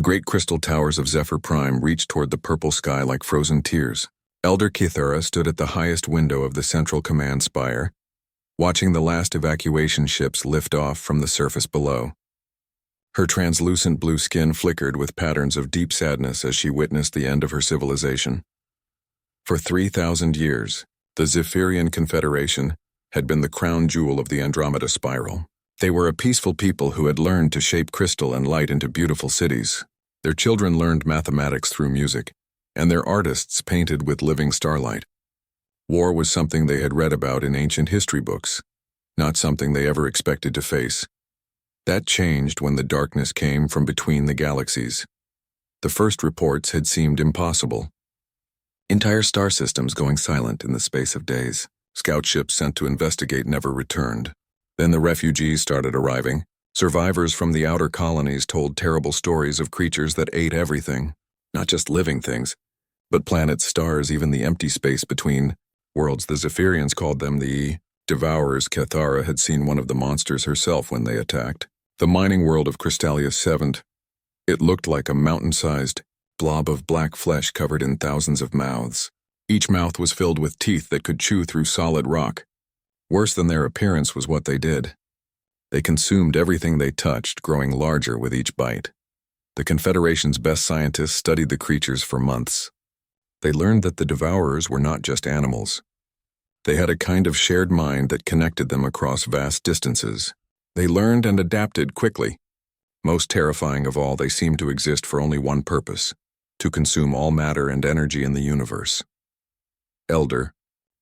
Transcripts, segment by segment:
great crystal towers of Zephyr Prime reached toward the purple sky like frozen tears. Elder Kithara stood at the highest window of the central command spire, watching the last evacuation ships lift off from the surface below. Her translucent blue skin flickered with patterns of deep sadness as she witnessed the end of her civilization. For 3,000 years, the Zephyrian Confederation had been the crown jewel of the Andromeda Spiral. They were a peaceful people who had learned to shape crystal and light into beautiful cities. Their children learned mathematics through music, and their artists painted with living starlight. War was something they had read about in ancient history books, not something they ever expected to face. That changed when the darkness came from between the galaxies. The first reports had seemed impossible. Entire star systems going silent in the space of days. Scout ships sent to investigate never returned. Then the refugees started arriving. Survivors from the outer colonies told terrible stories of creatures that ate everything, not just living things, but planets, stars, even the empty space between worlds. The Zephyrians called them the Devourers. Kithara had seen one of the monsters herself when they attacked. The mining world of Crystallia 7. It looked like a mountain-sized blob of black flesh covered in thousands of mouths. Each mouth was filled with teeth that could chew through solid rock. Worse than their appearance was what they did. They consumed everything they touched, growing larger with each bite. The Confederation's best scientists studied the creatures for months. They learned that the Devourers were not just animals. They had a kind of shared mind that connected them across vast distances. They learned and adapted quickly. Most terrifying of all, they seemed to exist for only one purpose: to consume all matter and energy in the universe. Elder.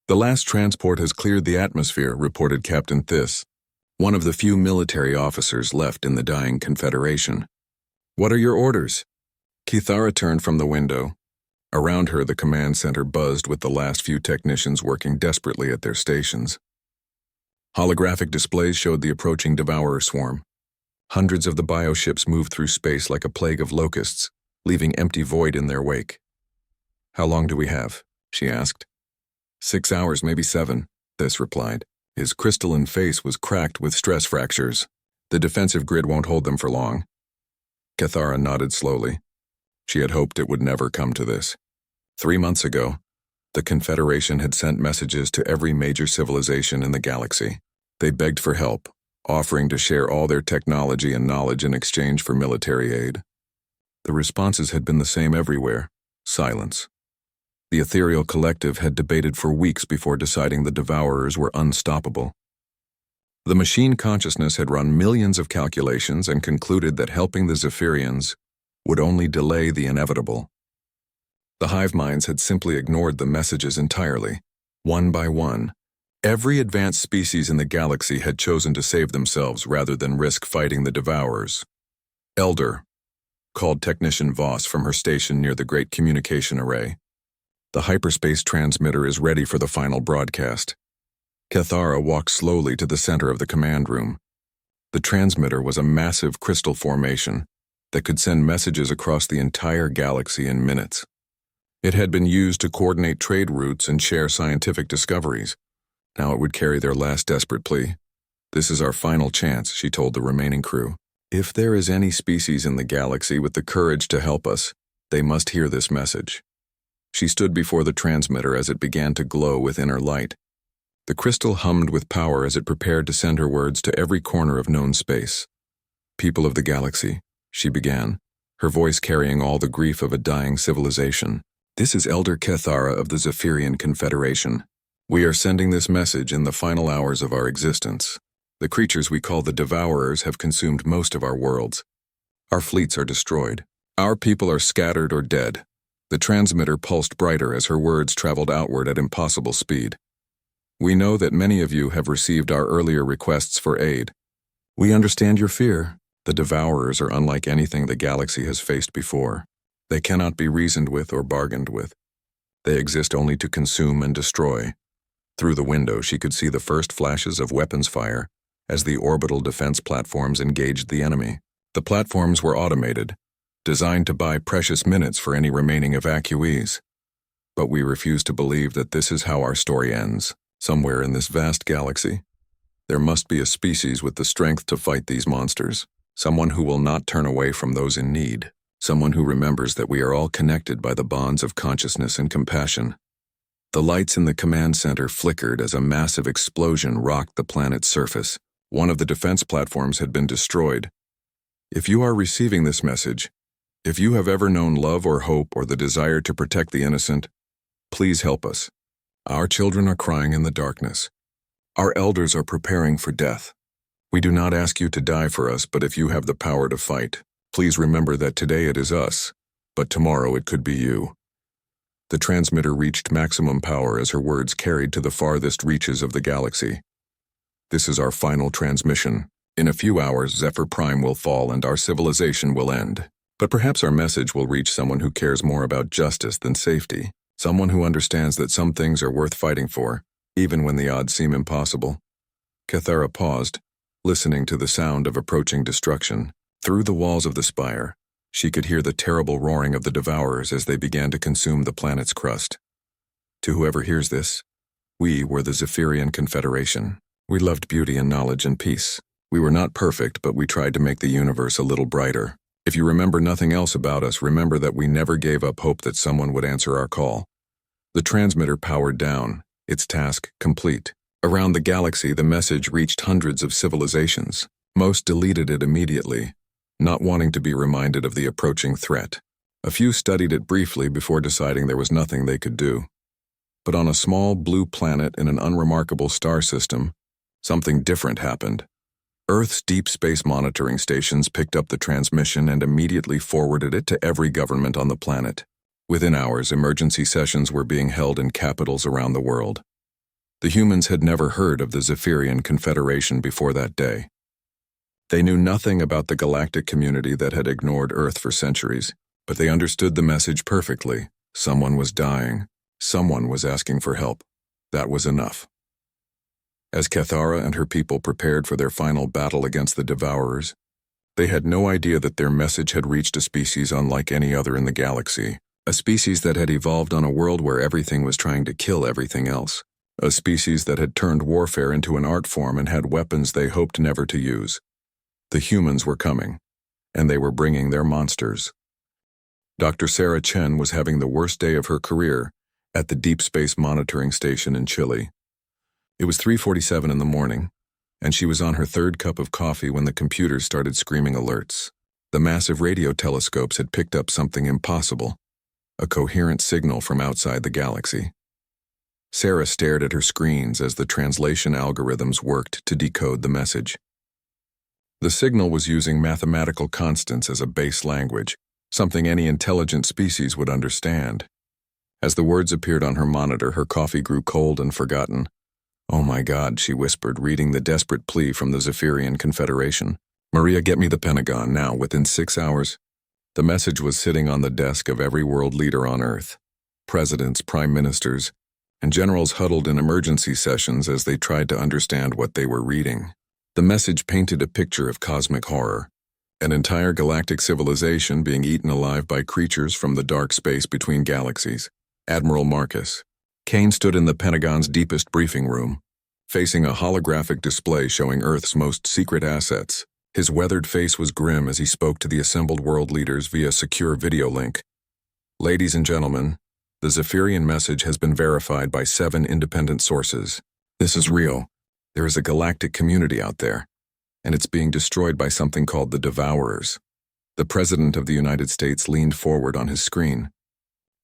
The last transport has cleared the atmosphere, reported Captain Thys, one of the few military officers left in the dying Confederation. What are your orders? Kithara turned from the window. Around her, the command center buzzed with the last few technicians working desperately at their stations. Holographic displays showed the approaching Devourer swarm. Hundreds of the bioships moved through space like a plague of locusts, leaving empty void in their wake. How long do we have? She asked. 6 hours, maybe 7, Thys replied. His crystalline face was cracked with stress fractures. The defensive grid won't hold them for long. Kithara nodded slowly. She had hoped it would never come to this. 3 months ago, the Confederation had sent messages to every major civilization in the galaxy. They begged for help, offering to share all their technology and knowledge in exchange for military aid. The responses had been the same everywhere: silence. The ethereal collective had debated for weeks before deciding the Devourers were unstoppable. The machine consciousness had run millions of calculations and concluded that helping the Zephyrians would only delay the inevitable. The hive minds had simply ignored the messages entirely. One by one, every advanced species in the galaxy had chosen to save themselves rather than risk fighting the Devourers. Elder, called Technician Voss from her station near the Great Communication Array. The hyperspace transmitter is ready for the final broadcast. Kithara walked slowly to the center of the command room. The transmitter was a massive crystal formation that could send messages across the entire galaxy in minutes. It had been used to coordinate trade routes and share scientific discoveries. Now it would carry their last desperate plea. This is our final chance, she told the remaining crew. If there is any species in the galaxy with the courage to help us, they must hear this message. She stood before the transmitter as it began to glow with inner light. The crystal hummed with power as it prepared to send her words to every corner of known space. People of the galaxy, she began, her voice carrying all the grief of a dying civilization. This is Elder Kithara of the Zephyrian Confederation. We are sending this message in the final hours of our existence. The creatures we call the Devourers have consumed most of our worlds. Our fleets are destroyed. Our people are scattered or dead. The transmitter pulsed brighter as her words traveled outward at impossible speed. We know that many of you have received our earlier requests for aid. We understand your fear. The Devourers are unlike anything the galaxy has faced before. They cannot be reasoned with or bargained with. They exist only to consume and destroy. Through the window, she could see the first flashes of weapons fire as the orbital defense platforms engaged the enemy. The platforms were automated, designed to buy precious minutes for any remaining evacuees. But we refuse to believe that this is how our story ends. Somewhere in this vast galaxy, there must be a species with the strength to fight these monsters, someone who will not turn away from those in need. someone who remembers that we are all connected by the bonds of consciousness and compassion. The lights in the command center flickered as a massive explosion rocked the planet's surface. One of the defense platforms had been destroyed. If you are receiving this message, if you have ever known love or hope or the desire to protect the innocent, please help us. Our children are crying in the darkness. Our elders are preparing for death. We do not ask you to die for us, but if you have the power to fight, please remember that today it is us, but tomorrow it could be you. The transmitter reached maximum power as her words carried to the farthest reaches of the galaxy. This is our final transmission. In a few hours, Zephyr Prime will fall and our civilization will end. But perhaps our message will reach someone who cares more about justice than safety, someone who understands that some things are worth fighting for, even when the odds seem impossible. Cathara paused, listening to the sound of approaching destruction. Through the walls of the spire, she could hear the terrible roaring of the Devourers as they began to consume the planet's crust. To whoever hears this, we were the Zephyrian Confederation. We loved beauty and knowledge and peace. We were not perfect, but we tried to make the universe a little brighter. If you remember nothing else about us, remember that we never gave up hope that someone would answer our call. The transmitter powered down, its task complete. Around the galaxy, the message reached hundreds of civilizations. Most deleted it immediately, not wanting to be reminded of the approaching threat. A few studied it briefly before deciding there was nothing they could do. But on a small blue planet in an unremarkable star system, something different happened. Earth's deep space monitoring stations picked up the transmission and immediately forwarded it to every government on the planet. Within hours, emergency sessions were being held in capitals around the world. The humans had never heard of the Zephyrian Confederation before that day. They knew nothing about the galactic community that had ignored Earth for centuries, but they understood the message perfectly. Someone was dying. Someone was asking for help. That was enough. As Cathara and her people prepared for their final battle against the Devourers, they had no idea that their message had reached a species unlike any other in the galaxy, a species that had evolved on a world where everything was trying to kill everything else, a species that had turned warfare into an art form and had weapons they hoped never to use. The humans were coming, and they were bringing their monsters. Dr. Sarah Chen was having the worst day of her career at the Deep Space Monitoring Station in Chile. It was 3:47 in the morning, and she was on her third cup of coffee when the computers started screaming alerts. The massive radio telescopes had picked up something impossible, a coherent signal from outside the galaxy. Sarah stared at her screens as the translation algorithms worked to decode the message. The signal was using mathematical constants as a base language, something any intelligent species would understand. As the words appeared on her monitor, her coffee grew cold and forgotten. "Oh my God," she whispered, reading the desperate plea from the Zephyrian Confederation. "Maria, get me the Pentagon now, within 6 hours." The message was sitting on the desk of every world leader on Earth. Presidents, prime ministers, and generals huddled in emergency sessions as they tried to understand what they were reading. The message painted a picture of cosmic horror, an entire galactic civilization being eaten alive by creatures from the dark space between galaxies. Admiral Marcus Kane stood in the Pentagon's deepest briefing room, facing a holographic display showing Earth's most secret assets. His weathered face was grim as he spoke to the assembled world leaders via secure video link. "Ladies and gentlemen, the Zephyrian message has been verified by 7 independent sources. This is real. There is a galactic community out there, and it's being destroyed by something called the Devourers." The President of the United States leaned forward on his screen.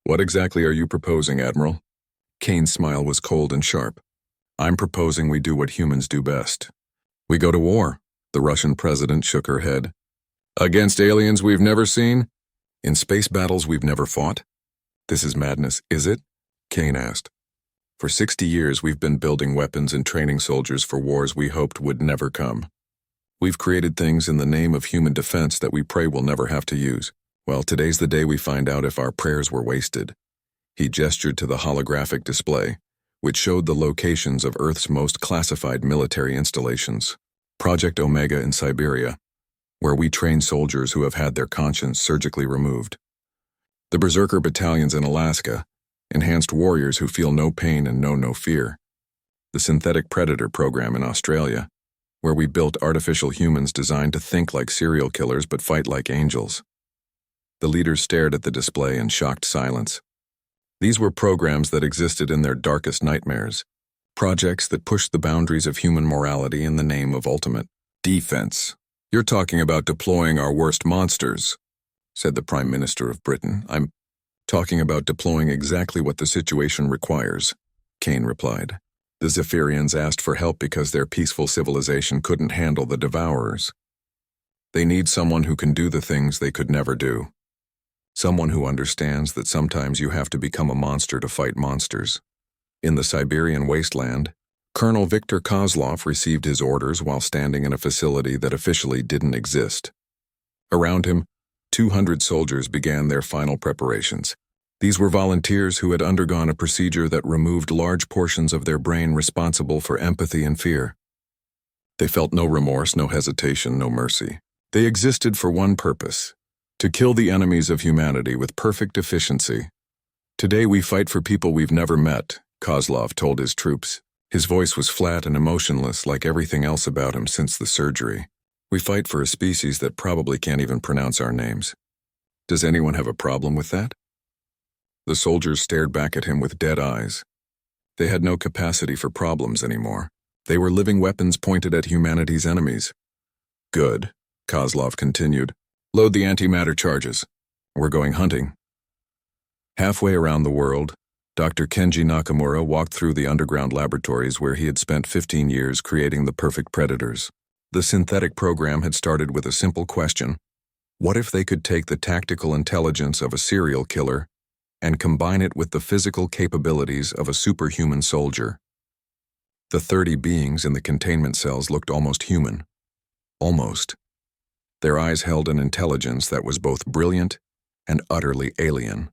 "What exactly are you proposing, Admiral?" Kane's smile was cold and sharp. "I'm proposing we do what humans do best. We go to war." The Russian president shook her head. "Against aliens we've never seen? In space battles we've never fought? This is madness, is it?" Kane asked. "For 60 years we've been building weapons and training soldiers for wars we hoped would never come. We've created things in the name of human defense that we pray we'll never have to use. Well, today's the day we find out if our prayers were wasted." He gestured to the holographic display, which showed the locations of Earth's most classified military installations. Project Omega in Siberia, where we train soldiers who have had their conscience surgically removed. The Berserker battalions in Alaska, enhanced warriors who feel no pain and know no fear. The Synthetic Predator program in Australia, where we built artificial humans designed to think like serial killers but fight like angels. The leaders stared at the display in shocked silence. These were programs that existed in their darkest nightmares. Projects that pushed the boundaries of human morality in the name of ultimate defense. "You're talking about deploying our worst monsters," said the Prime Minister of Britain. "I'm talking about deploying exactly what the situation requires," Kane replied. The Zephyrians asked for help because their peaceful civilization couldn't handle the Devourers. They need someone who can do the things they could never do. Someone who understands that sometimes you have to become a monster to fight monsters. In the Siberian wasteland, Colonel Viktor Kozlov received his orders while standing in a facility that officially didn't exist. Around him, 200 soldiers began their final preparations. These were volunteers who had undergone a procedure that removed large portions of their brain responsible for empathy and fear. They felt no remorse, no hesitation, no mercy. They existed for one purpose: to kill the enemies of humanity with perfect efficiency. "Today we fight for people we've never met," Kozlov told his troops. His voice was flat and emotionless, like everything else about him since the surgery. "We fight for a species that probably can't even pronounce our names. Does anyone have a problem with that?" The soldiers stared back at him with dead eyes. They had no capacity for problems anymore. They were living weapons pointed at humanity's enemies. "Good," Kozlov continued. "Load the antimatter charges. We're going hunting." Halfway around the world, Dr. Kenji Nakamura walked through the underground laboratories where he had spent 15 years creating the perfect predators. The synthetic program had started with a simple question: what if they could take the tactical intelligence of a serial killer and combine it with the physical capabilities of a superhuman soldier? The 30 beings in the containment cells looked almost human. Almost. Their eyes held an intelligence that was both brilliant and utterly alien.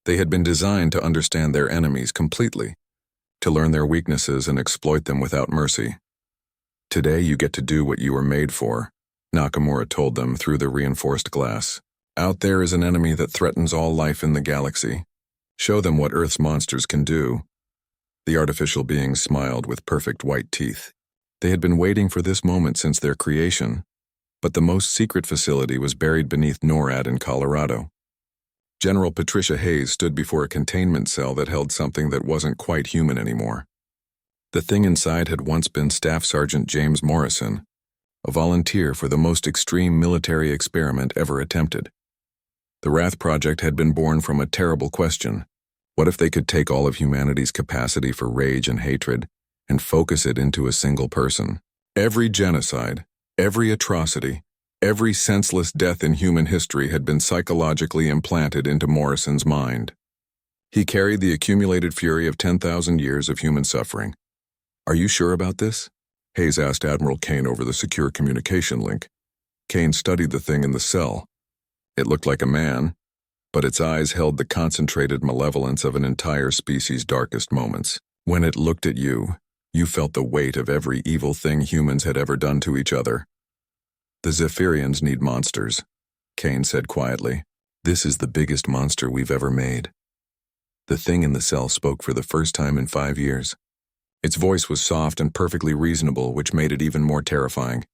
They had been designed to understand their enemies completely, to learn their weaknesses and exploit them without mercy. "Today you get to do what you were made for," Nakamura told them through the reinforced glass. "Out there is an enemy that threatens all life in the galaxy. Show them what Earth's monsters can do." The artificial beings smiled with perfect white teeth. They had been waiting for this moment since their creation, but the most secret facility was buried beneath NORAD in Colorado. General Patricia Hayes stood before a containment cell that held something that wasn't quite human anymore. The thing inside had once been Staff Sergeant James Morrison, a volunteer for the most extreme military experiment ever attempted. The Wrath Project had been born from a terrible question: what if they could take all of humanity's capacity for rage and hatred and focus it into a single person? Every genocide, every atrocity, every senseless death in human history had been psychologically implanted into Morrison's mind. He carried the accumulated fury of 10,000 years of human suffering. "Are you sure about this?" Hayes asked Admiral Kane over the secure communication link. Kane studied the thing in the cell. It looked like a man, but its eyes held the concentrated malevolence of an entire species' darkest moments. When it looked at you, you felt the weight of every evil thing humans had ever done to each other. "The Zephyrians need monsters," Kane said quietly. "This is the biggest monster we've ever made." The thing in the cell spoke for the first time in 5 years. Its voice was soft and perfectly reasonable, which made it even more terrifying.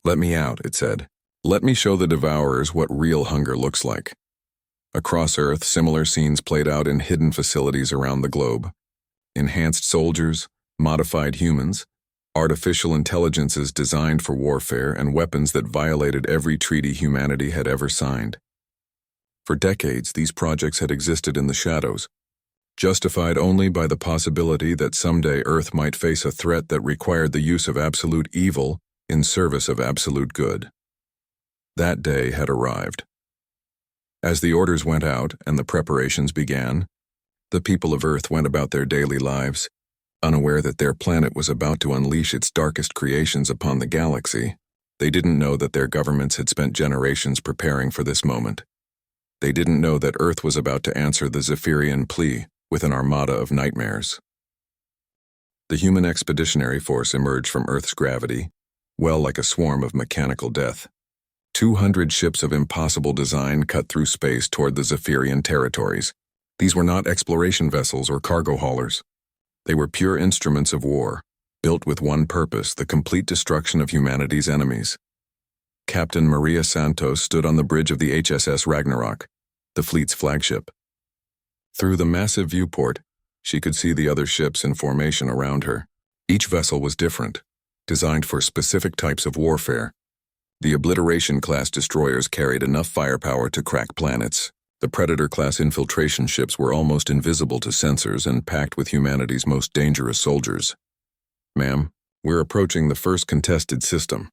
"Let me out," it said. "Let me show the Devourers what real hunger looks like." Across Earth, similar scenes played out in hidden facilities around the globe. Enhanced soldiers, modified humans, artificial intelligences designed for warfare, and weapons that violated every treaty humanity had ever signed. For decades, these projects had existed in the shadows, justified only by the possibility that someday Earth might face a threat that required the use of absolute evil in service of absolute good. That day had arrived. As the orders went out and the preparations began, the people of Earth went about their daily lives, unaware that their planet was about to unleash its darkest creations upon the galaxy. They didn't know that their governments had spent generations preparing for this moment. They didn't know that Earth was about to answer the Zephyrian plea with an armada of nightmares. The human expeditionary force emerged from Earth's gravity, well like a swarm of mechanical death. 200 ships of impossible design cut through space toward the Zephyrian territories. These were not exploration vessels or cargo haulers. They were pure instruments of war, built with one purpose: the complete destruction of humanity's enemies. Captain Maria Santos stood on the bridge of the HSS Ragnarok, the fleet's flagship. Through the massive viewport, she could see the other ships in formation around her. Each vessel was different, designed for specific types of warfare. The Obliteration-class destroyers carried enough firepower to crack planets. The Predator-class infiltration ships were almost invisible to sensors and packed with humanity's most dangerous soldiers. "Ma'am, we're approaching the first contested system,"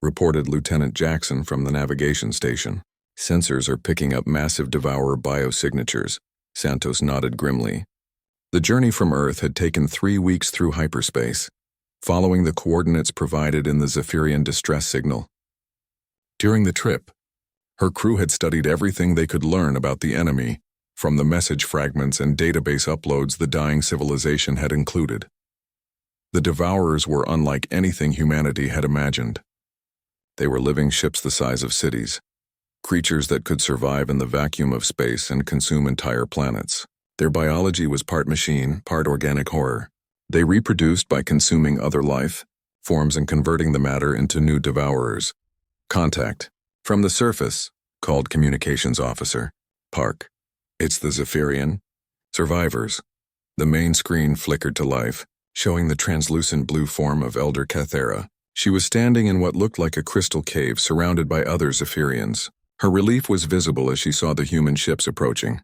reported Lieutenant Jackson from the navigation station. "Sensors are picking up massive Devourer biosignatures." Santos nodded grimly. The journey from Earth had taken 3 weeks through hyperspace, following the coordinates provided in the Zephyrian distress signal. During the trip, her crew had studied everything they could learn about the enemy, from the message fragments and database uploads the dying civilization had included. The Devourers were unlike anything humanity had imagined. They were living ships the size of cities, creatures that could survive in the vacuum of space and consume entire planets. Their biology was part machine, part organic horror. They reproduced by consuming other life forms and converting the matter into new Devourers. "Contact. From the surface," called Communications Officer Park. "It's the Zephyrian. Survivors." The main screen flickered to life, showing the translucent blue form of Elder Cathera. She was standing in what looked like a crystal cave surrounded by other Zephyrians. Her relief was visible as she saw the human ships approaching.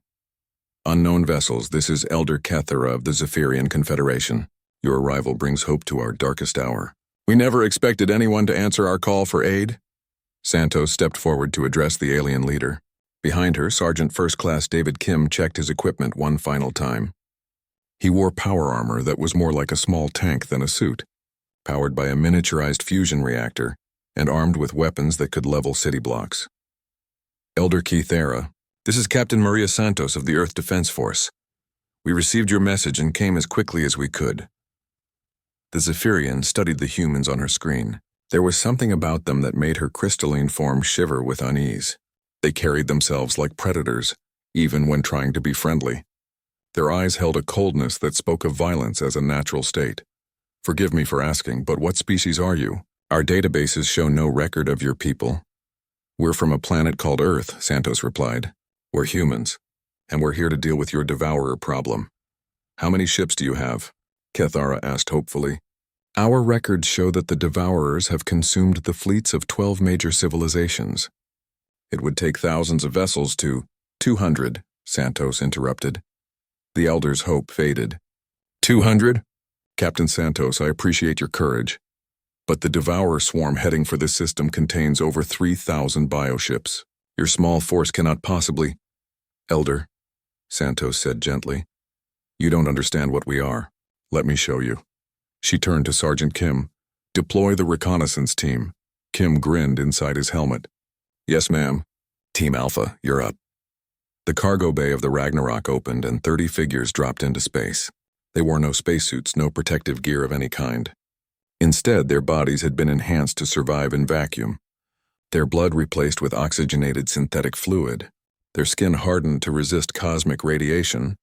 "Unknown vessels, this is Elder Cathera of the Zephyrian Confederation. Your arrival brings hope to our darkest hour. We never expected anyone to answer our call for aid." Santos stepped forward to address the alien leader. Behind her, Sergeant First Class David Kim checked his equipment one final time. He wore power armor that was more like a small tank than a suit, powered by a miniaturized fusion reactor and armed with weapons that could level city blocks. "Elder Cathera, this is Captain Maria Santos of the Earth Defense Force. We received your message and came as quickly as we could." The Zephyrian studied the humans on her screen. There was something about them that made her crystalline form shiver with unease. They carried themselves like predators, even when trying to be friendly. Their eyes held a coldness that spoke of violence as a natural state. "Forgive me for asking, but what species are you? Our databases show no record of your people." "We're from a planet called Earth," Santos replied. "We're humans, and we're here to deal with your Devourer problem." "How many ships do you have?" Cathera asked hopefully. "Our records show that the Devourers have consumed the fleets of 12 major civilizations. It would take thousands of vessels to— 200, Santos interrupted. The Elder's hope faded. 200? Captain Santos, I appreciate your courage. But the Devourer swarm heading for this system contains over 3,000 bioships. Your small force cannot possibly— Elder, Santos said gently, you don't understand what we are. Let me show you. She turned to Sergeant Kim. "Deploy the reconnaissance team." Kim grinned inside his helmet. "Yes, ma'am. Team Alpha, you're up." The cargo bay of the Ragnarok opened and 30 figures dropped into space. They wore no spacesuits, no protective gear of any kind. Instead, their bodies had been enhanced to survive in vacuum. Their blood replaced with oxygenated synthetic fluid. Their skin hardened to resist cosmic radiation.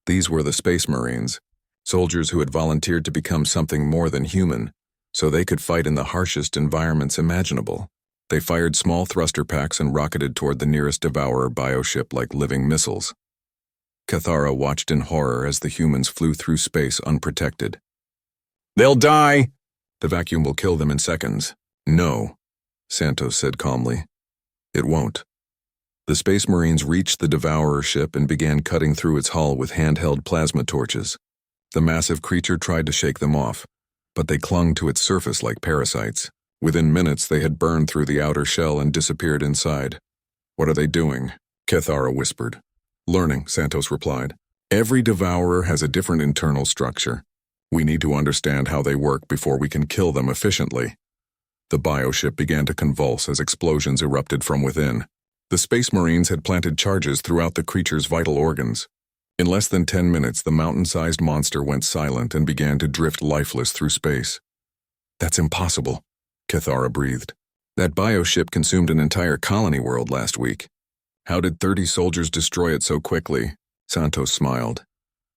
These were the Space Marines, soldiers who had volunteered to become something more than human, so they could fight in the harshest environments imaginable. They fired small thruster packs and rocketed toward the nearest Devourer bioship like living missiles. Cathara watched in horror as the humans flew through space unprotected. "They'll die! The vacuum will kill them in seconds." "No," Santos said calmly. "It won't." The Space Marines reached the Devourer ship and began cutting through its hull with handheld plasma torches. The massive creature tried to shake them off, but they clung to its surface like parasites. Within minutes, they had burned through the outer shell and disappeared inside. "What are they doing?" Cathara whispered. "Learning," Santos replied. "Every Devourer has a different internal structure. We need to understand how they work before we can kill them efficiently." The bioship began to convulse as explosions erupted from within. The Space Marines had planted charges throughout the creature's vital organs. In less than 10 minutes, the mountain-sized monster went silent and began to drift lifeless through space. "That's impossible," Cathara breathed. "That bioship consumed an entire colony world last week. How did 30 soldiers destroy it so quickly?" Santos smiled.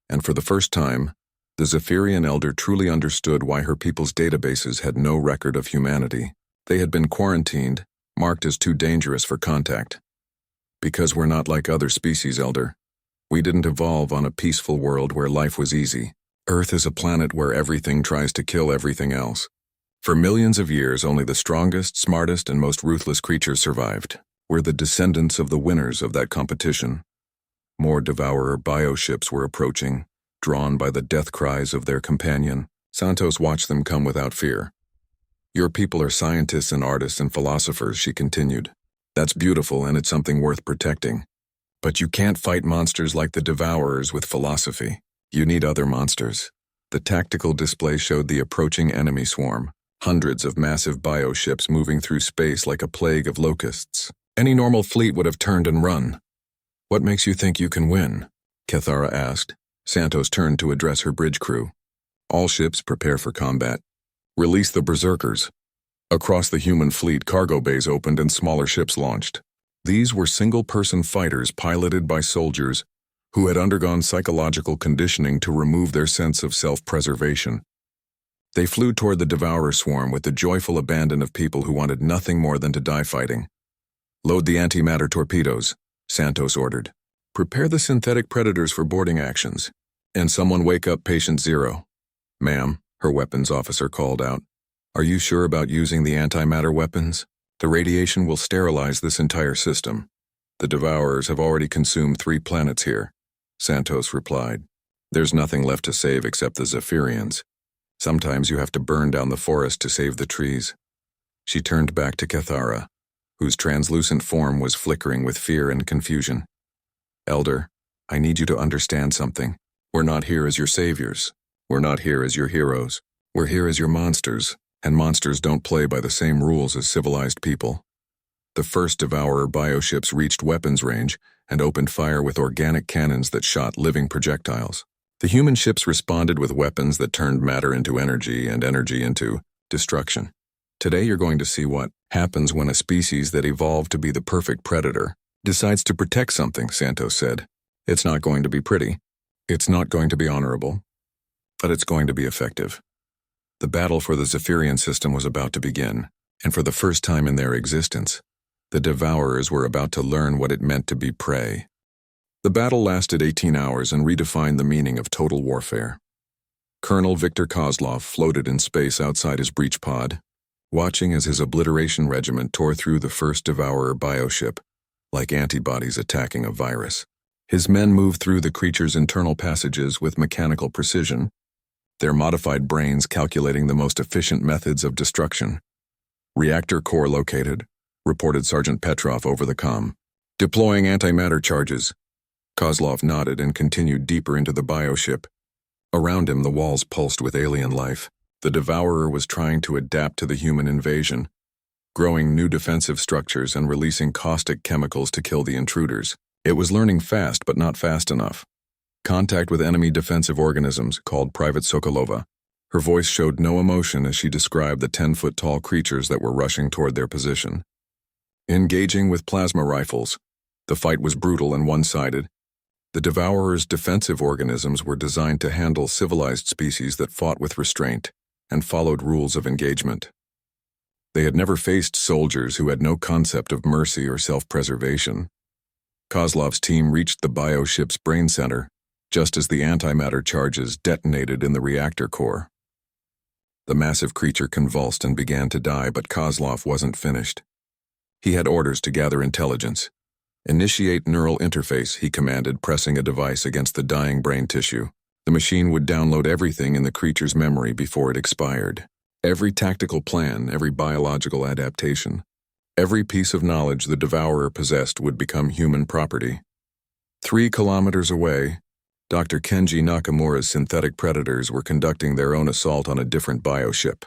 And for the first time, the Zephyrian elder truly understood why her people's databases had no record of humanity. They had been quarantined, marked as too dangerous for contact. Because we're not like other species, Elder. We didn't evolve on a peaceful world where life was easy. Earth is a planet where everything tries to kill everything else. For millions of years, only the strongest, smartest, and most ruthless creatures survived. We're the descendants of the winners of that competition. More Devourer bioships were approaching, drawn by the death cries of their companion. Santos watched them come without fear. Your people are scientists and artists and philosophers, she continued. That's beautiful and it's something worth protecting. But you can't fight monsters like the Devourers with philosophy. You need other monsters. The tactical display showed the approaching enemy swarm, hundreds of massive bioships moving through space like a plague of locusts. Any normal fleet would have turned and run. What makes you think you can win? Cathara asked. Santos turned to address her bridge crew. All ships prepare for combat. Release the berserkers. Across the human fleet, cargo bays opened and smaller ships launched. These were single-person fighters piloted by soldiers who had undergone psychological conditioning to remove their sense of self-preservation. They flew toward the Devourer swarm with the joyful abandon of people who wanted nothing more than to die fighting. Load the antimatter torpedoes, Santos ordered. Prepare the synthetic predators for boarding actions. And someone wake up Patient Zero. Ma'am, her weapons officer called out. Are you sure about using the antimatter weapons? The radiation will sterilize this entire system. The Devourers have already consumed 3 planets here, Santos replied. There's nothing left to save except the Zephyrians. Sometimes you have to burn down the forest to save the trees. She turned back to Cathara, whose translucent form was flickering with fear and confusion. Elder, I need you to understand something. We're not here as your saviors. We're not here as your heroes. We're here as your monsters, and monsters don't play by the same rules as civilized people. The first Devourer bioships reached weapons range and opened fire with organic cannons that shot living projectiles. The human ships responded with weapons that turned matter into energy and energy into destruction. Today you're going to see what happens when a species that evolved to be the perfect predator decides to protect something, Santos said. It's not going to be pretty. It's not going to be honorable. But it's going to be effective. The battle for the Zephyrian system was about to begin, and for the first time in their existence, the Devourers were about to learn what it meant to be prey. The battle lasted 18 hours and redefined the meaning of total warfare. Colonel Victor Kozlov floated in space outside his breach pod, watching as his obliteration regiment tore through the first Devourer bioship, like antibodies attacking a virus. His men moved through the creature's internal passages with mechanical precision, their modified brains calculating the most efficient methods of destruction. Reactor core located, reported Sergeant Petrov over the comm. Deploying antimatter charges. Kozlov nodded and continued deeper into the bioship. Around him, the walls pulsed with alien life. The Devourer was trying to adapt to the human invasion, growing new defensive structures and releasing caustic chemicals to kill the intruders. It was learning fast, but not fast enough. Contact with enemy defensive organisms, called Private Sokolova. Her voice showed no emotion as she described the 10-foot-tall creatures that were rushing toward their position. Engaging with plasma rifles. The fight was brutal and one-sided. The Devourer's defensive organisms were designed to handle civilized species that fought with restraint and followed rules of engagement. They had never faced soldiers who had no concept of mercy or self-preservation. Kozlov's team reached the bioship's brain center, just as the antimatter charges detonated in the reactor core. The massive creature convulsed and began to die, but Kozlov wasn't finished. He had orders to gather intelligence. Initiate neural interface, he commanded, pressing a device against the dying brain tissue. The machine would download everything in the creature's memory before it expired. Every tactical plan, every biological adaptation, every piece of knowledge the Devourer possessed would become human property. 3 kilometers away, Dr. Kenji Nakamura's synthetic predators were conducting their own assault on a different bioship.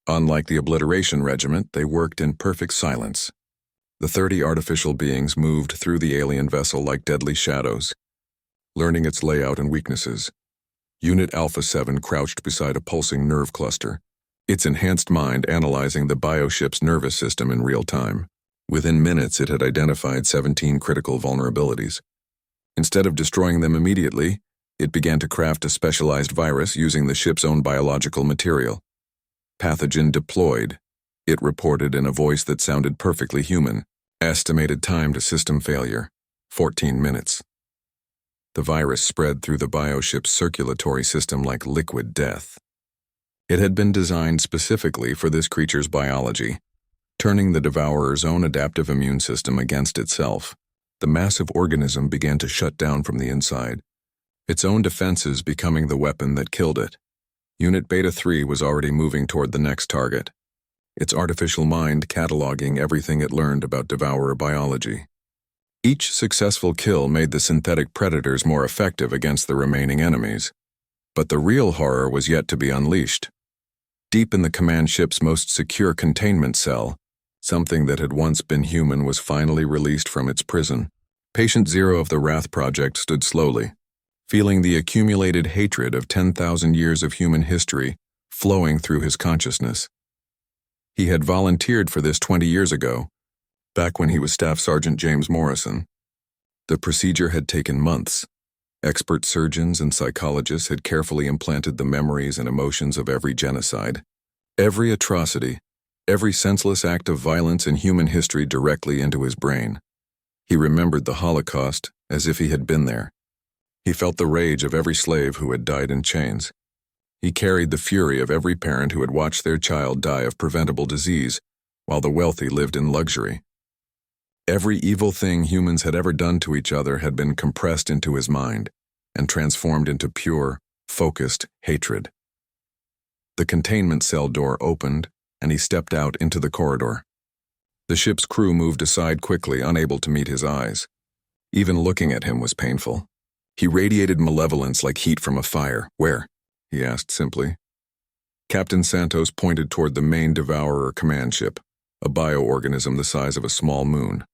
Unlike the Obliteration Regiment, they worked in perfect silence. The 30 artificial beings moved through the alien vessel like deadly shadows, learning its layout and weaknesses. Unit Alpha 7 crouched beside a pulsing nerve cluster, its enhanced mind analyzing the bioship's nervous system in real time. Within minutes, it had identified 17 critical vulnerabilities. Instead of destroying them immediately, it began to craft a specialized virus using the ship's own biological material. Pathogen deployed, It reported in a voice that sounded perfectly human. Estimated time to system failure, 14 minutes. The virus spread through the bioship's circulatory system like liquid death. It had been designed specifically for this creature's biology, turning the devourer's own adaptive immune system against itself. The massive organism began to shut down from the inside, its own defenses becoming the weapon that killed it. Unit Beta 3 was already moving toward the next target, its artificial mind cataloging everything it learned about devourer biology. Each successful kill made the synthetic predators more effective against the remaining enemies. But the real horror was yet to be unleashed. Deep in the command ship's most secure containment cell, something that had once been human was finally released from its prison. Patient Zero of the Wrath Project stood slowly, feeling the accumulated hatred of 10,000 years of human history flowing through his consciousness. He had volunteered for this 20 years ago, back when he was Staff Sergeant James Morrison. The procedure had taken months. Expert surgeons and psychologists had carefully implanted the memories and emotions of every genocide, every atrocity, every senseless act of violence in human history directly into his brain. He remembered the Holocaust as if he had been there. He felt the rage of every slave who had died in chains. He carried the fury of every parent who had watched their child die of preventable disease, while the wealthy lived in luxury. Every evil thing humans had ever done to each other had been compressed into his mind and transformed into pure, focused hatred. The containment cell door opened, and he stepped out into the corridor. The ship's crew moved aside quickly, unable to meet his eyes. Even looking at him was painful. He radiated malevolence like heat from a fire. "Where?" he asked simply. Captain Santos pointed toward the main Devourer command ship, a bioorganism the size of a small moon.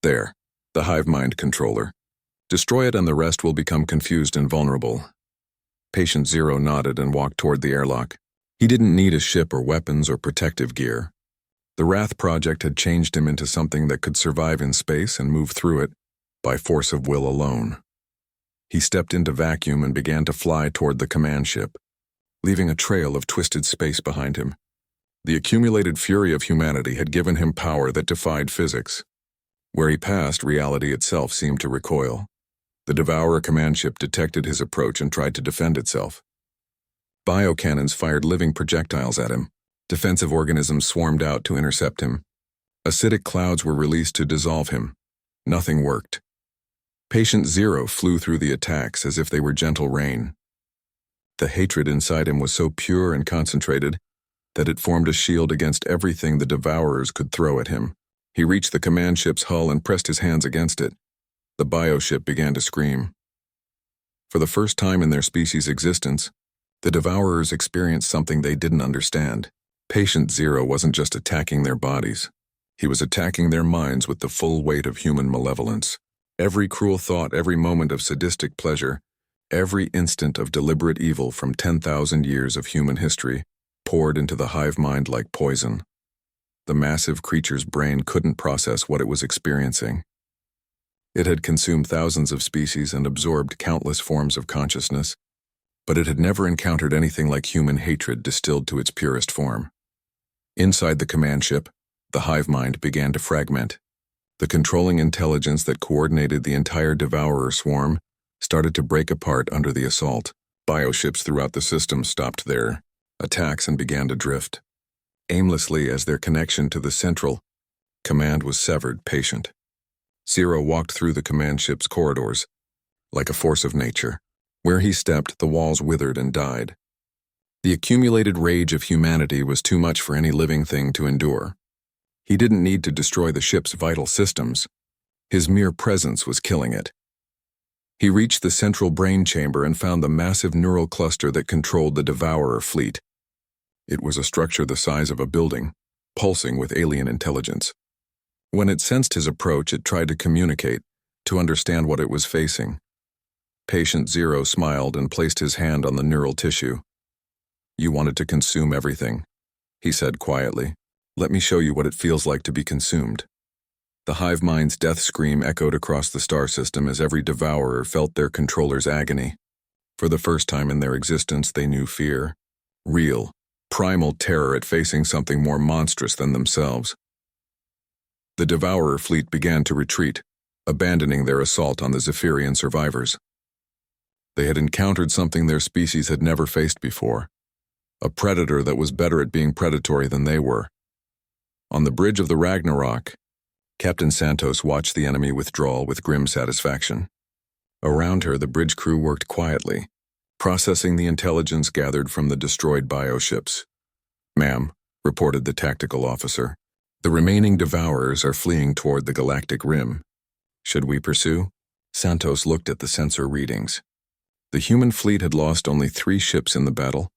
"There, the hive mind controller. Destroy it and the rest will become confused and vulnerable." Patient Zero nodded and walked toward the airlock. He didn't need a ship or weapons or protective gear. The Wrath Project had changed him into something that could survive in space and move through it by force of will alone. He stepped into vacuum and began to fly toward the command ship, leaving a trail of twisted space behind him. The accumulated fury of humanity had given him power that defied physics. Where he passed, reality itself seemed to recoil. The Devourer command ship detected his approach and tried to defend itself. Biocannons fired living projectiles at him. Defensive organisms swarmed out to intercept him. Acidic clouds were released to dissolve him. Nothing worked. Patient Zero flew through the attacks as if they were gentle rain. The hatred inside him was so pure and concentrated that it formed a shield against everything the Devourers could throw at him. He reached the command ship's hull and pressed his hands against it. The bioship began to scream. For the first time in their species' existence, the Devourers experienced something they didn't understand. Patient Zero wasn't just attacking their bodies. He was attacking their minds with the full weight of human malevolence. Every cruel thought, every moment of sadistic pleasure, every instant of deliberate evil from 10,000 years of human history poured into the hive mind like poison. The massive creature's brain couldn't process what it was experiencing. It had consumed thousands of species and absorbed countless forms of consciousness, but it had never encountered anything like human hatred distilled to its purest form. Inside the command ship, the hive mind began to fragment. The controlling intelligence that coordinated the entire Devourer swarm started to break apart under the assault. Bioships throughout the system stopped their attacks and began to drift. Aimlessly, as their connection to the central command was severed. Patient Zero walked through the command ship's corridors like a force of nature. Where he stepped, the walls withered and died. The accumulated rage of humanity was too much for any living thing to endure. He didn't need to destroy the ship's vital systems. His mere presence was killing it. He reached the central brain chamber and found the massive neural cluster that controlled the Devourer fleet. It was a structure the size of a building, pulsing with alien intelligence. When it sensed his approach, it tried to communicate, to understand what it was facing. Patient Zero smiled and placed his hand on the neural tissue. "You wanted to consume everything," he said quietly. "Let me show you what it feels like to be consumed." The hive mind's death scream echoed across the star system as every Devourer felt their controller's agony. For the first time in their existence, they knew fear. Real, primal terror at facing something more monstrous than themselves. The Devourer fleet began to retreat, abandoning their assault on the Zephyrian survivors. They had encountered something their species had never faced before, a predator that was better at being predatory than they were. On the bridge of the Ragnarok, Captain Santos watched the enemy withdraw with grim satisfaction. Around her, the bridge crew worked quietly, processing the intelligence gathered from the destroyed bioships. "Ma'am," reported the tactical officer, "the remaining Devourers are fleeing toward the Galactic Rim. Should we pursue?" Santos looked at the sensor readings. The human fleet had lost only 3 ships in the battle,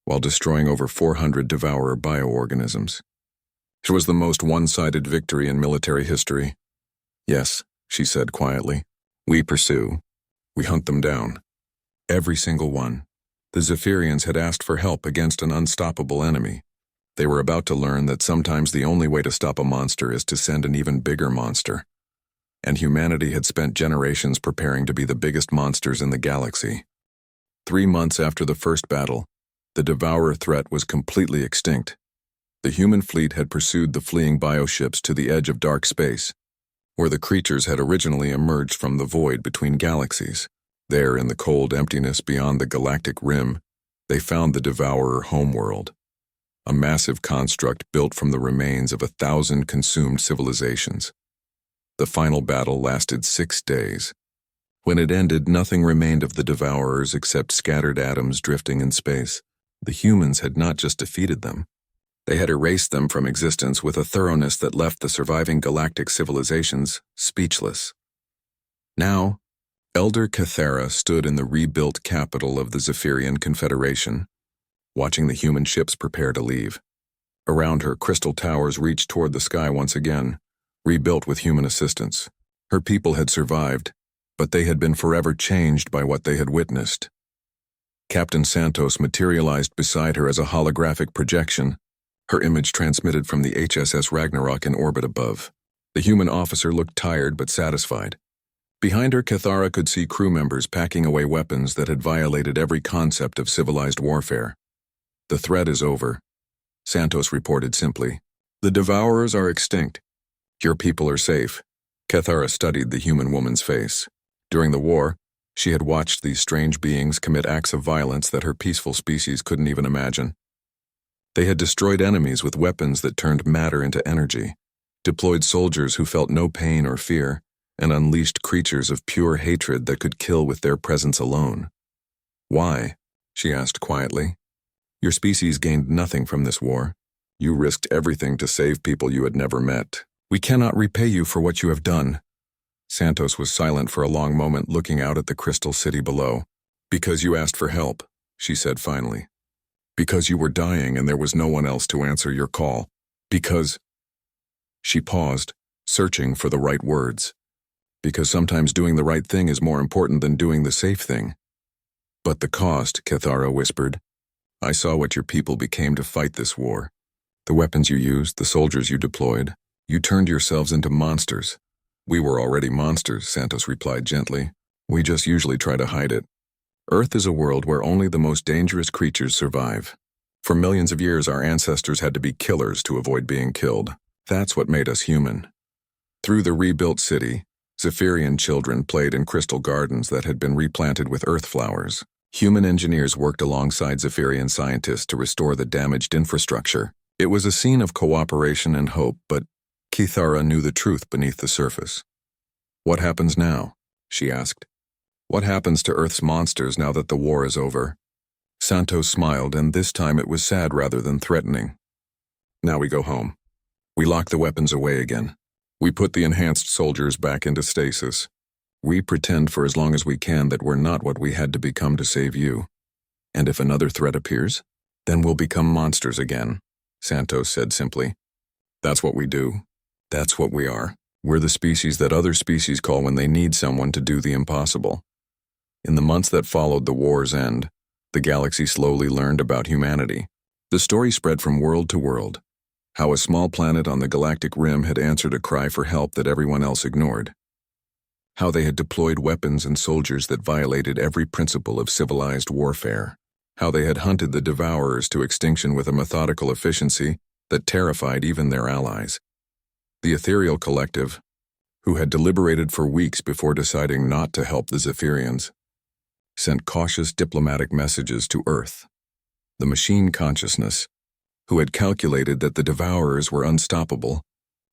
while destroying over 400 Devourer bioorganisms. It was the most one-sided victory in military history. "Yes," she said quietly. "We pursue. We hunt them down. Every single one." The Zephyrians had asked for help against an unstoppable enemy. They were about to learn that sometimes the only way to stop a monster is to send an even bigger monster. And humanity had spent generations preparing to be the biggest monsters in the galaxy. 3 months after the first battle, the Devourer threat was completely extinct. The human fleet had pursued the fleeing bioships to the edge of dark space, where the creatures had originally emerged from the void between galaxies. There, in the cold emptiness beyond the galactic rim, they found the Devourer homeworld, a massive construct built from the remains of 1,000 consumed civilizations. The final battle lasted 6 days. When it ended, nothing remained of the Devourers except scattered atoms drifting in space. The humans had not just defeated them. They had erased them from existence with a thoroughness that left the surviving galactic civilizations speechless. Now, Elder Cathera stood in the rebuilt capital of the Zephyrian Confederation, watching the human ships prepare to leave. Around her, crystal towers reached toward the sky once again, rebuilt with human assistance. Her people had survived, but they had been forever changed by what they had witnessed. Captain Santos materialized beside her as a holographic projection, her image transmitted from the HSS Ragnarok in orbit above. The human officer looked tired but satisfied. Behind her, Cathara could see crew members packing away weapons that had violated every concept of civilized warfare. "The threat is over," Santos reported simply. "The Devourers are extinct. Your people are safe." Cathara studied the human woman's face. During the war, she had watched these strange beings commit acts of violence that her peaceful species couldn't even imagine. They had destroyed enemies with weapons that turned matter into energy, deployed soldiers who felt no pain or fear, and unleashed creatures of pure hatred that could kill with their presence alone. "Why?" she asked quietly. "Your species gained nothing from this war. You risked everything to save people you had never met. We cannot repay you for what you have done." Santos was silent for a long moment, looking out at the crystal city below. "Because you asked for help," she said finally. "Because you were dying and there was no one else to answer your call. Because—" She paused, searching for the right words. "Because sometimes doing the right thing is more important than doing the safe thing." "But the cost," Cathara whispered. "I saw what your people became to fight this war. The weapons you used, the soldiers you deployed. You turned yourselves into monsters." "We were already monsters," Santos replied gently. "We just usually try to hide it. Earth is a world where only the most dangerous creatures survive. For millions of years, our ancestors had to be killers to avoid being killed. That's what made us human." Through the rebuilt city, Zephyrian children played in crystal gardens that had been replanted with earth flowers. Human engineers worked alongside Zephyrian scientists to restore the damaged infrastructure. It was a scene of cooperation and hope, but Cathara knew the truth beneath the surface. "What happens now?" she asked. "What happens to Earth's monsters now that the war is over?" Santos smiled, and this time it was sad rather than threatening. "Now we go home. We lock the weapons away again. We put the enhanced soldiers back into stasis. We pretend for as long as we can that we're not what we had to become to save you. And if another threat appears, then we'll become monsters again," Santos said simply. "That's what we do. That's what we are. We're the species that other species call when they need someone to do the impossible." In the months that followed the war's end, the galaxy slowly learned about humanity. The story spread from world to world, how a small planet on the galactic rim had answered a cry for help that everyone else ignored. How they had deployed weapons and soldiers that violated every principle of civilized warfare. how they had hunted the devourers to extinction with a methodical efficiency that terrified even their allies. The ethereal collective, who had deliberated for weeks before deciding not to help the Zephyrians, sent cautious diplomatic messages to Earth. The machine consciousness, who had calculated that the devourers were unstoppable,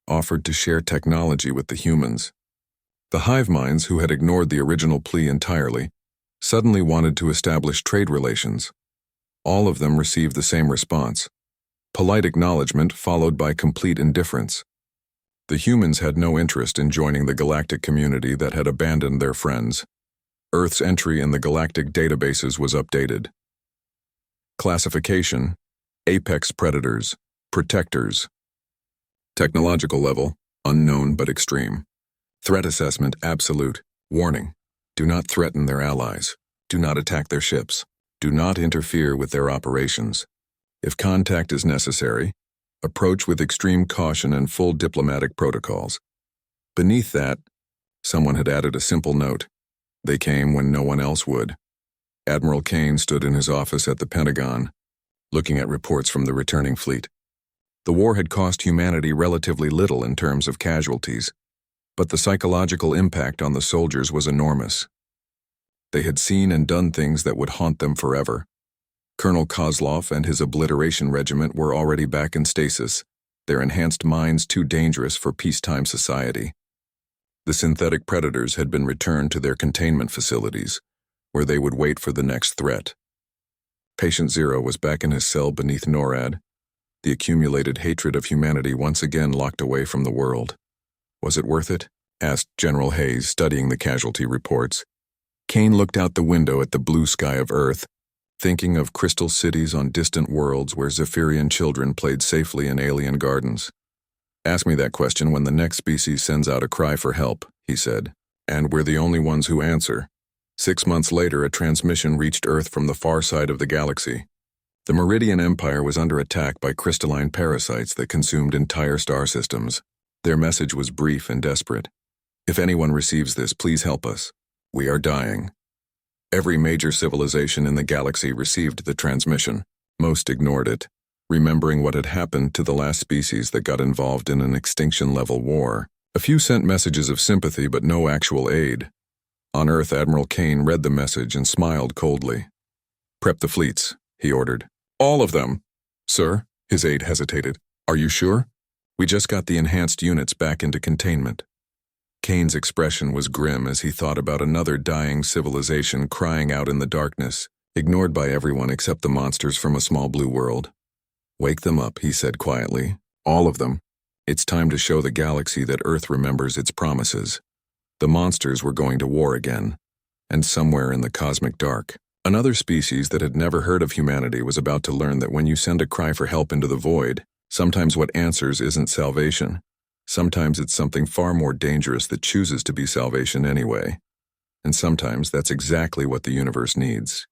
offered to share technology with the humans. The hive minds, who had ignored the original plea entirely, suddenly wanted to establish trade relations. All of them received the same response: polite acknowledgement followed by complete indifference. The humans had no interest in joining the galactic community that had abandoned their friends. Earth's entry in the galactic databases was updated. Classification: Apex Predators, Protectors. Technological level: unknown but extreme. Threat assessment: absolute. Warning: do not threaten their allies. Do not attack their ships. Do not interfere with their operations. If contact is necessary, approach with extreme caution and full diplomatic protocols. Beneath that, someone had added a simple note: they came when no one else would. Admiral Kane stood in his office at the Pentagon, looking at reports from the returning fleet. The war had cost humanity relatively little in terms of casualties, but the psychological impact on the soldiers was enormous. They had seen and done things that would haunt them forever. Colonel Kozlov and his obliteration regiment were already back in stasis, their enhanced minds too dangerous for peacetime society. The synthetic predators had been returned to their containment facilities, where they would wait for the next threat. Patient Zero was back in his cell beneath NORAD, the accumulated hatred of humanity once again locked away from the world. Was it worth it? Asked General Hayes, studying the casualty reports. Kane looked out the window at the blue sky of Earth, thinking of crystal cities on distant worlds where Zephyrian children played safely in alien gardens. Ask me that question when the next species sends out a cry for help, he said, and we're the only ones who answer. 6 months later, a transmission reached Earth from the far side of the galaxy. The Meridian Empire was under attack by crystalline parasites that consumed entire star systems. Their message was brief and desperate. If anyone receives this, please help us. We are dying. Every major civilization in the galaxy received the transmission. Most ignored it, remembering what had happened to the last species that got involved in an extinction-level war. A few sent messages of sympathy but no actual aid. On Earth, Admiral Kane read the message and smiled coldly. Prep the fleets, he ordered. All of them. Sir, his aide hesitated. Are you sure? We just got the enhanced units back into containment. Kane's expression was grim as he thought about another dying civilization crying out in the darkness, ignored by everyone except the monsters from a small blue world. Wake them up, he said quietly. All of them. It's time to show the galaxy that Earth remembers its promises. The monsters were going to war again, and somewhere in the cosmic dark, another species that had never heard of humanity was about to learn that when you send a cry for help into the void, sometimes what answers isn't salvation. Sometimes it's something far more dangerous that chooses to be salvation anyway. And sometimes that's exactly what the universe needs.